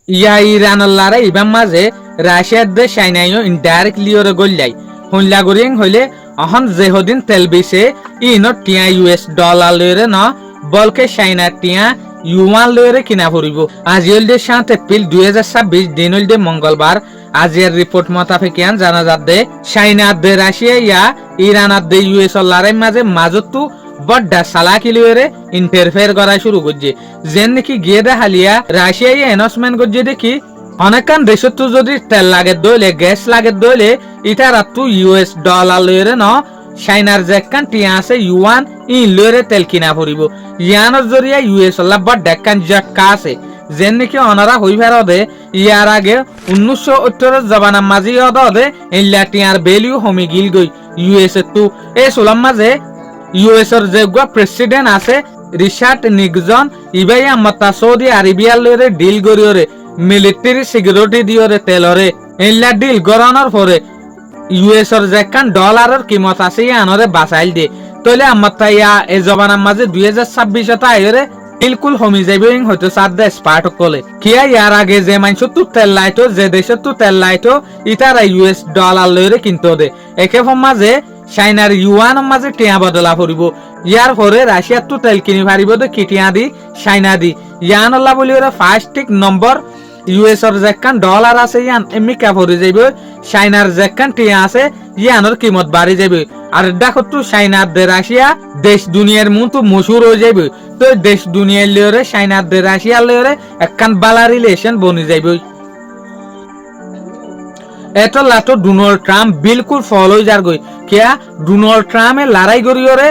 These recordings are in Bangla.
ইয়া ইরানল্লারে ইবাম মাঝে রাশিয়ার দে চাইনাইও ইনডাইরেক্টলি ওরে গল্লাই হইলা গরিং হইলে অহন যেহদিন তেল বিছে ইনো টিয়া ইউএস ডলার লইরে ন বলকে চাইনা টিয়া ইউয়ান লইরে কিনা পড়িব। আজি হল দে 7 এপ্রিল 2026 দিন হল দে মঙ্গলবার। আজির রিপোর্ট মোতাবেকিয়ান জানা যাচ্ছে চাইনার দে রাশিয়া ইয়া ইরানার দে ইউএস লারের মাঝে মাজতু বড্ডা সালাকি লইরে ইন্টারফেয়ার করা শুরু করছে। যেন নাকি গিয়ে দেখালিয়া রাশিয়া ইয়া অ্যানাউন্সমেন্ট করছে দেখি অনেকান দেশত যদি তেল লাগে দইলে গ্যাস লাগে দইলে ইটার তু ইউএস ডলার লইরে ন চাইনার যেকান টিয়া আছে ইউয়ান ইন লইরে তেল কিনা পড়িব। ইয়ানোর জরিয়া ইউএস লা বড্ডা কান জাটকা আছে যেন নাকি অনারা হই ফেরদে ইয়ার আগে 1978 জবানার মাঝে অদে ইল্লা টিয়ার ভ্যালু হমি গিল গই ইউএস তু এ সোলাম মাঝে ইউএসর যে প্রেসিডেন্ট আছে রিচার্ড নিক্সন ইবাই আমতা সৌদি আরবিয়ার লইরে ডিল গরিওরে মিলিটারি সিকিউরিটি দিওরে তেলরে ইল্লা ডিল গরানোর পরে ইউএসর যেকান ডলারের কিমত আছে ইয়ানরে বাঁচাইল দে তলে আমতা ইয়া এ জবানার মাঝে 2026 আইরে বিলকুল হমি যাইবে হয়তো সাদা স্পার্ট কলে কিয়া ইয়ার আগে যে মাইনস তু তেল লাইতো যে দেশত তু তেল লাইতো ইতারা ইউএস ডলার লইরে কিনতো দে একে মাঝে চাইনার ইউয়ান মাঝে টিয়া বদলা পড়িব। ইয়ার পরে রাশিয়ার তু তেল কিনি পারিব তো কিটিয়া দি চাইনা দি ইয়ানল্লা বলি ওরা ফার্স্ট নম্বর ইউএসর যেকান ডলার আছে ইয়ান এমিকা পড়ে যাইব চাইনার যেকান টিয়া আছে ইয়ানোর কিমত বাড়ি যাবে। আর দেখো তু চাইনার দে রাশিয়া দেশ দুনিয়ার মতো মশুর হয়ে যাবে তো দেশ দুনিয়ার লিওরে চাইনার দে রাশিয়ার লিওরে একখান বালা রিলেশন বনি যাইব। এত লাটো ডোনাল্ড ট্রাম্প বিলকুল ফলো যার গই কিয়া ডোনাল্ড ট্রাম্পে লড়াই করিওরে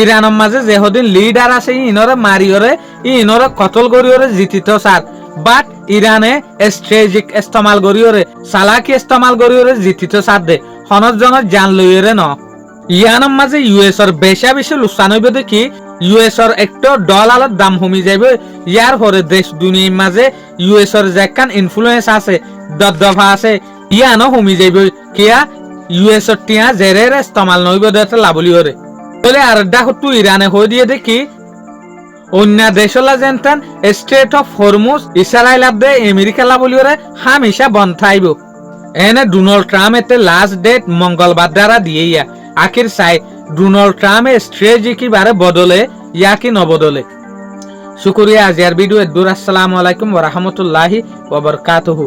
ইরানের মাঝে যেহদিন লিডার আছে ইনরে মারিওরে ইনরে কতল করিওরে জিতিত সার বাট ইরানে স্ট্রেটেজিক ইস্তেমাল করিওরে সালাকি ইস্তেমাল করিওরে জিতিত সার দে হনর জনের জান লইরে ন ইয়ানের মাঝে ইউএসর বেশা বেশি লুসান হইবে দেখি ইউএসর একটু ডলারের দাম কমি যাবে। ইয়ার পরে দেশ দুনিয়ার মাঝে ইউএসর যেকান ইনফ্লুয়েন্স আছে দফা আছে ইয়ানো কমি যাবে কিয়া ইউএসর টিয়া জেরের ইস্তেমাল নইব দেতে লাভলি হরে বলে আর দেখো তুই ইরানে হয়ে দিয়ে দেখি অন্য দেশলা যেনতেন স্টেট অফ হরমুজ ইসরায়েল আদে আমেরিকা লাভলি হরে হামেশা বন্ধ থাইব। এনে ডোনাল্ড ট্রাম্প এতে লাস্ট ডেট মঙ্গলবার দ্বারা দিয়ে ইয়া আখির চাই ডোনাল্ড ট্রাম্পের স্ট্রেটেজি কি বারে বদলে ইয়া কি নবদলে। শুকরিয়া আজিয়ার ভিডিও এদুর। আসসালামু আলাইকুম ওয়া রাহমাতুল্লাহি ওয়া বারাকাতুহু।